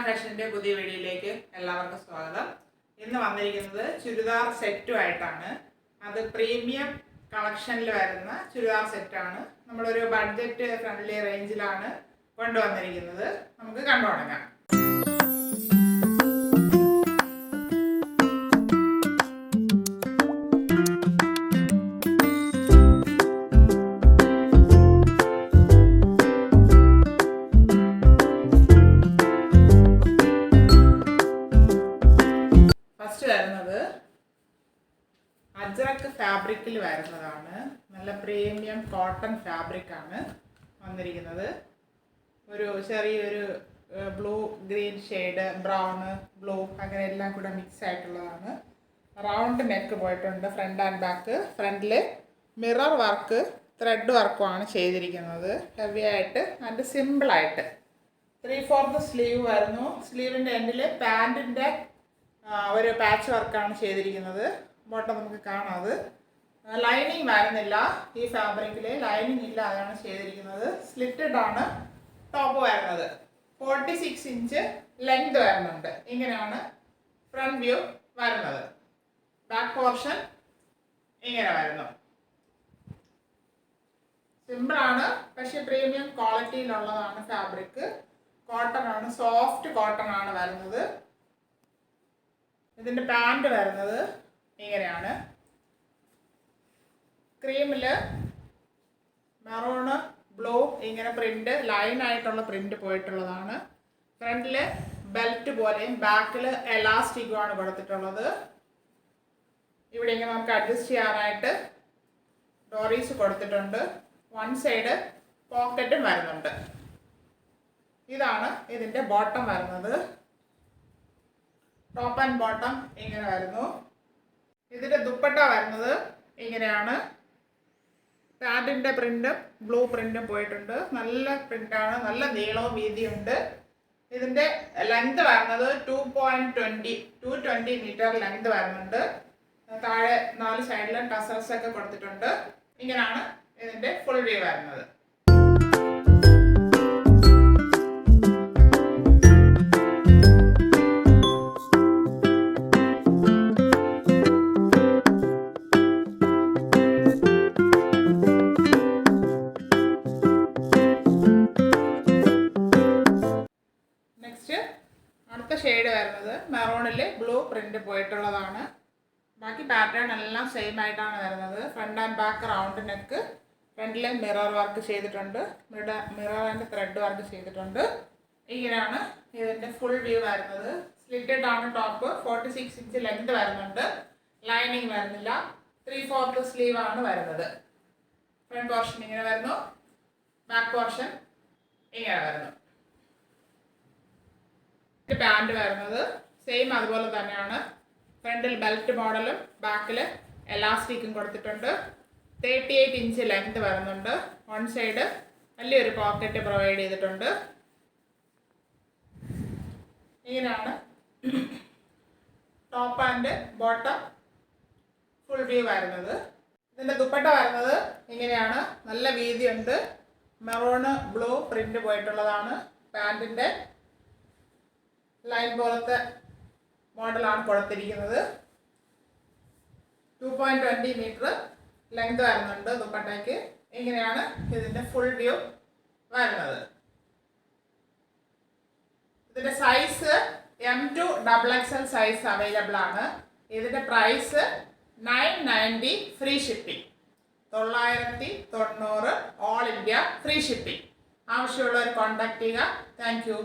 ഫാഷന്റെ പുതിയ വീഡിയോയിലേക്ക് എല്ലാവർക്കും സ്വാഗതം. ഇന്ന് വന്നിരിക്കുന്നത് ചുരിദാർ സെറ്റുമായിട്ടാണ്. അത് പ്രീമിയം കളക്ഷനിൽ വരുന്ന ചുരിദാർ സെറ്റാണ്. നമ്മളൊരു ബഡ്ജറ്റ് ഫ്രണ്ട്ലി റേഞ്ചിലാണ് കൊണ്ടുവന്നിരിക്കുന്നത്. നമുക്ക് കണ്ടു തുടങ്ങാം. വരുന്നത് അജ്രക്ക് ഫാബ്രിക്കിൽ വരുന്നതാണ്. നല്ല പ്രീമിയം കോട്ടൺ ഫാബ്രിക്കാണ് വന്നിരിക്കുന്നത്. ഒരു ചെറിയൊരു blue green shade, brown, blue അങ്ങനെ എല്ലാം കൂടെ മിക്സ് ആയിട്ടുള്ളതാണ്. റൗണ്ട് നെക്ക് പോയിട്ടുണ്ട്, ഫ്രണ്ട് ആൻഡ് ബാക്ക്. ഫ്രണ്ടിൽ മിറർ വർക്ക്, ത്രെഡ് വർക്കുമാണ് ചെയ്തിരിക്കുന്നത്. ഹെവി ആയിട്ട് ആൻഡ് സിമ്പിളായിട്ട് 3/4 സ്ലീവ് വരുന്നു. സ്ലീവിൻ്റെ എൻഡിൽ പാൻറ്റിൻ്റെ ഒരു പാച്ച് വർക്കാണ് ചെയ്തിരിക്കുന്നത്. ബോട്ടം നമുക്ക് കാണാം. അത് ലൈനിങ് വരുന്നില്ല, ഈ ഫാബ്രിക്കിൽ ലൈനിങ് ഇല്ല, അതാണ് ചെയ്തിരിക്കുന്നത്. സ്ലിറ്റഡ് ആണ് ടോപ്പ് വരുന്നത്. 46 ഇഞ്ച് ലെങ്ത് വരുന്നുണ്ട്. ഇങ്ങനെയാണ് ഫ്രണ്ട് വ്യൂ വരുന്നത്. ബാക്ക് പോർഷൻ ഇങ്ങനെ വരുന്നു. സിമ്പിളാണ്, പക്ഷേ പ്രീമിയം ക്വാളിറ്റിയിലുള്ളതാണ് ഫാബ്രിക്. കോട്ടൺ ആണ്, സോഫ്റ്റ് കോട്ടൺ ആണ് വരുന്നത്. ഇതിൻ്റെ പാൻറ് വരുന്നത് ഇങ്ങനെയാണ്. ക്രീമിൽ മെറൂണ്, ബ്ലൂ ഇങ്ങനെ പ്രിൻ്റ്, ലൈനായിട്ടുള്ള പ്രിൻ്റ് പോയിട്ടുള്ളതാണ്. ഫ്രണ്ടിൽ ബെൽറ്റ് പോലെയും ബാക്കിൽ എലാസ്റ്റിക്കുമാണ് കൊടുത്തിട്ടുള്ളത്. ഇവിടെ ഇങ്ങനെ നമുക്ക് അഡ്ജസ്റ്റ് ചെയ്യാനായിട്ട് ഡോറീസ് കൊടുത്തിട്ടുണ്ട്. വൺ സൈഡ് പോക്കറ്റും വരുന്നുണ്ട്. ഇതാണ് ഇതിൻ്റെ ബോട്ടം വരുന്നത്. ടോപ്പ് ആൻഡ് ബോട്ടം ഇങ്ങനെ വരുന്നു. ഇതിൻ്റെ ദുപ്പട്ട വരുന്നത് ഇങ്ങനെയാണ്. പാൻറ്റിൻ്റെ പ്രിൻറ്റും ബ്ലൂ പ്രിൻറ്റും പോയിട്ടുണ്ട്. നല്ല പ്രിൻ്റാണ്, നല്ല നീളവും വീതിയുണ്ട്. ഇതിൻ്റെ ലെങ്ത് വരുന്നത് 220 മീറ്റർ ലെങ്ത് വരുന്നുണ്ട്. താഴെ 4 സൈഡിലും ടസൽസ് ഒക്കെ കൊടുത്തിട്ടുണ്ട്. ഇങ്ങനെയാണ് ഇതിൻ്റെ ഫുൾ വ്യൂ വരുന്നത്. അടുത്ത ഷെയ്ഡ് വരുന്നത് മെറൂണിൽ ബ്ലൂ പ്രിന്റ് പോയിട്ടുള്ളതാണ്. ബാക്കി പാറ്റേൺ എല്ലാം സെയിം ആയിട്ടാണ് വരുന്നത്. Front and back round neck, ഫ്രണ്ടിൽ മിറർ വർക്ക് ചെയ്തിട്ടുണ്ട്, മിറർ ആൻഡ് ത്രെഡ് വർക്ക് ചെയ്തിട്ടുണ്ട്. ഇങ്ങനെയാണ് ഇതിൻ്റെ ഫുൾ വ്യൂ വരുന്നത്. സ്ലിറ്റഡ് ആണ് ടോപ്പ്. 46 ഇഞ്ച് ലെങ്ത് വരുന്നുണ്ട്. ലൈനിങ് വരുന്നില്ല. 3/4 സ്ലീവ് ആണ് വരുന്നത്. ഫ്രണ്ട് പോർഷൻ ഇങ്ങനെ വരുന്നു, ബാക്ക് പോർഷൻ ഇങ്ങനെ വരുന്നു. പാൻറ് വരുന്നത് സെയിം അതുപോലെ തന്നെയാണ്. ഫ്രണ്ടിൽ ബെൽറ്റ് മോഡലും ബാക്കിൽ എലാസ്റ്റിക്കും കൊടുത്തിട്ടുണ്ട്. 38 ഇഞ്ച് ലെങ്ത് വരുന്നുണ്ട്. വൺ സൈഡ് വലിയൊരു പോക്കറ്റ് പ്രൊവൈഡ് ചെയ്തിട്ടുണ്ട്. ഇങ്ങനെയാണ് top and bottom full view വരുന്നത്. ഇതിൻ്റെ ദുപ്പട്ട വരുന്നത് ഇങ്ങനെയാണ്. നല്ല വീതിയുണ്ട്. മെറൂണ് ബ്ലൂ പ്രിന്റ് പോയിട്ടുള്ളതാണ്. പാൻറ്റിൻ്റെ ലൈൻ പോലത്തെ മോഡലാണ് കൊടുത്തിരിക്കുന്നത്. 2.20 മീറ്റർ ലെങ്ത് വരുന്നുണ്ട് ദുപ്പട്ടയ്ക്ക്. ഇങ്ങനെയാണ് ഇതിൻ്റെ ഫുൾ വ്യൂ വരുന്നത്. ഇതിൻ്റെ size M to XXL size available ആണ്. ഇതിൻ്റെ price 990 free shipping. 990 all India free shipping. ആവശ്യമുള്ളവർ കോൺടാക്ട് ചെയ്യുക. Thank U.